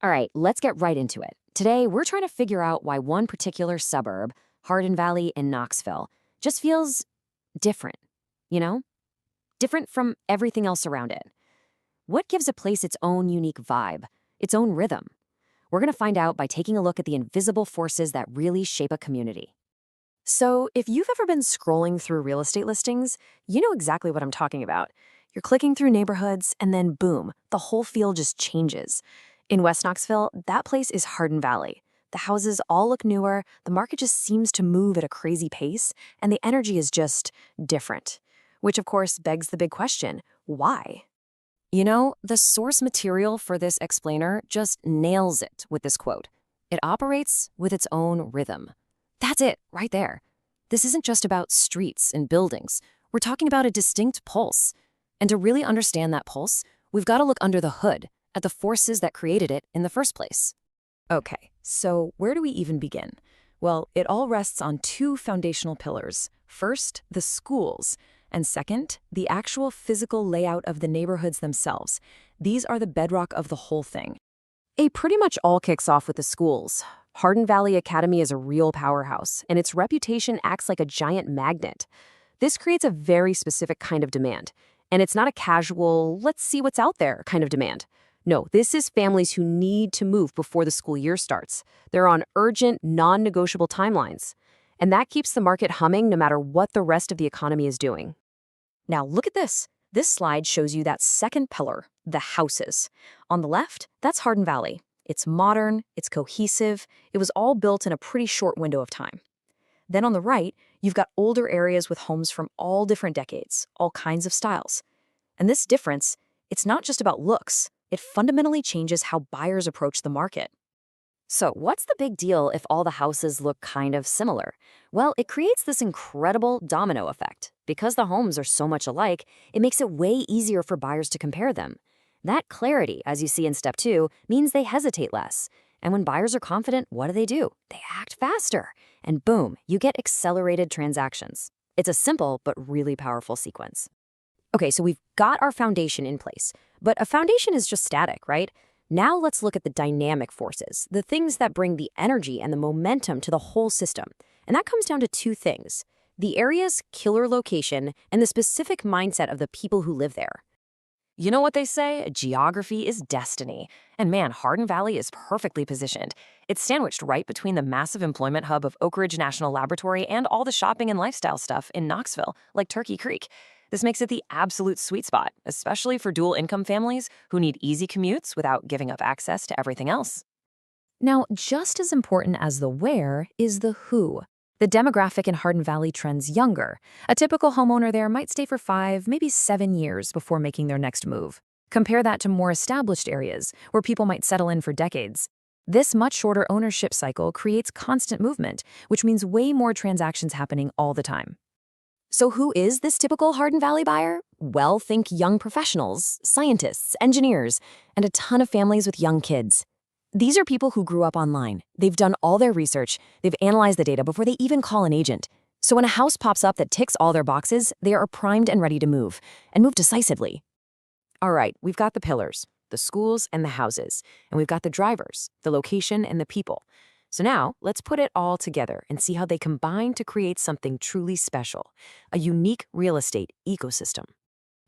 All right, let's get right into it. Today, we're trying to figure out why one particular suburb, Hardin Valley in Knoxville, just feels different, you know? Different from everything else around it. What gives a place its own unique vibe, its own rhythm? We're going to find out by taking a look at the invisible forces that really shape a community. So, if you've ever been scrolling through real estate listings, you know exactly what I'm talking about. You're clicking through neighborhoods, and then boom, the whole feel just changes. In West Knoxville, that place is Hardin Valley. The houses all look newer, the market just seems to move at a crazy pace, and the energy is just different. Which, of course, begs the big question, why? You know, the source material for this explainer just nails it with this quote. It operates with its own rhythm. That's it, right there. This isn't just about streets and buildings. We're talking about a distinct pulse. And to really understand that pulse, we've got to look under the hood at the forces that created it in the first place. Okay, so where do we even begin? Well, it all rests on two foundational pillars. First, the schools, and second, the actual physical layout of the neighborhoods themselves. These are the bedrock of the whole thing. It pretty much all kicks off with the schools. Hardin Valley Academy is a real powerhouse, and its reputation acts like a giant magnet. This creates a very specific kind of demand, and it's not a casual, let's see what's out there kind of demand. No, this is families who need to move before the school year starts. They're on urgent, non-negotiable timelines, and that keeps the market humming no matter what the rest of the economy is doing. Now look at this. This slide shows you that second pillar, the houses. On the left, that's Hardin Valley. It's modern, it's cohesive, it was all built in a pretty short window of time. Then on the right, you've got older areas with homes from all different decades, all kinds of styles. And this difference, it's not just about looks, it fundamentally changes how buyers approach the market. So what's the big deal if all the houses look kind of similar? Well, it creates this incredible domino effect. Because the homes are so much alike, it makes it way easier for buyers to compare them. That clarity, as you see in step 2, means they hesitate less. And when buyers are confident, what do? They act faster. And boom, you get accelerated transactions. It's a simple but really powerful sequence. Okay, so we've got our foundation in place. But a foundation is just static, right? Now let's look at the dynamic forces, the things that bring the energy and the momentum to the whole system. And that comes down to two things: the area's killer location and the specific mindset of the people who live there. You know what they say, geography is destiny. And man, Hardin Valley is perfectly positioned. It's sandwiched right between the massive employment hub of Oak Ridge National Laboratory and all the shopping and lifestyle stuff in Knoxville, like Turkey Creek. This makes it the absolute sweet spot, especially for dual-income families who need easy commutes without giving up access to everything else. Now, just as important as the where is the who. The demographic in Hardin Valley trends younger. A typical homeowner there might stay for 5, maybe 7 years before making their next move. Compare that to more established areas, where people might settle in for decades. This much shorter ownership cycle creates constant movement, which means way more transactions happening all the time. So who is this typical Hardin Valley buyer? Well, think young professionals, scientists, engineers, and a ton of families with young kids. These are people who grew up online. They've done all their research. They've analyzed the data before they even call an agent. So when a house pops up that ticks all their boxes, they are primed and ready to move, and move decisively. All right, we've got the pillars, the schools and the houses, and we've got the drivers, the location and the people. So now let's put it all together and see how they combine to create something truly special, a unique real estate ecosystem.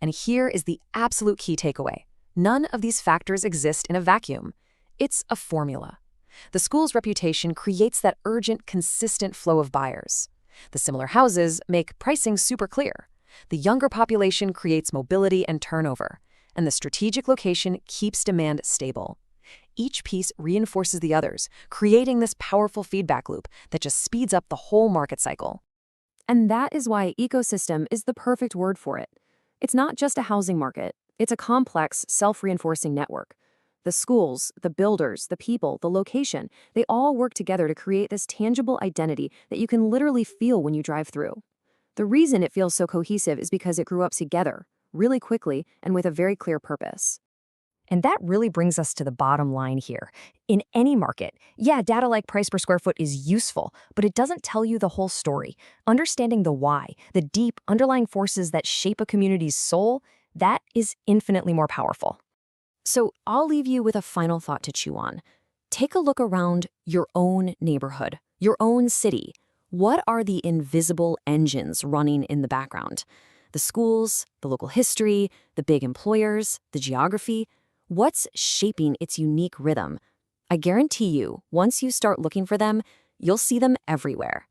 And here is the absolute key takeaway. None of these factors exist in a vacuum. It's a formula. The school's reputation creates that urgent, consistent flow of buyers. The similar houses make pricing super clear. The younger population creates mobility and turnover. And the strategic location keeps demand stable. Each piece reinforces the others, creating this powerful feedback loop that just speeds up the whole market cycle. And that is why ecosystem is the perfect word for it. It's not just a housing market. It's a complex, self-reinforcing network. The schools, the builders, the people, the location, they all work together to create this tangible identity that you can literally feel when you drive through. The reason it feels so cohesive is because it grew up together, really quickly, and with a very clear purpose. And that really brings us to the bottom line here. In any market, yeah, data like price per square foot is useful, but it doesn't tell you the whole story. Understanding the why, the deep underlying forces that shape a community's soul, that is infinitely more powerful. So I'll leave you with a final thought to chew on. Take a look around your own neighborhood, your own city. What are the invisible engines running in the background? The schools, the local history, the big employers, the geography. What's shaping its unique rhythm? I guarantee you, once you start looking for them, you'll see them everywhere.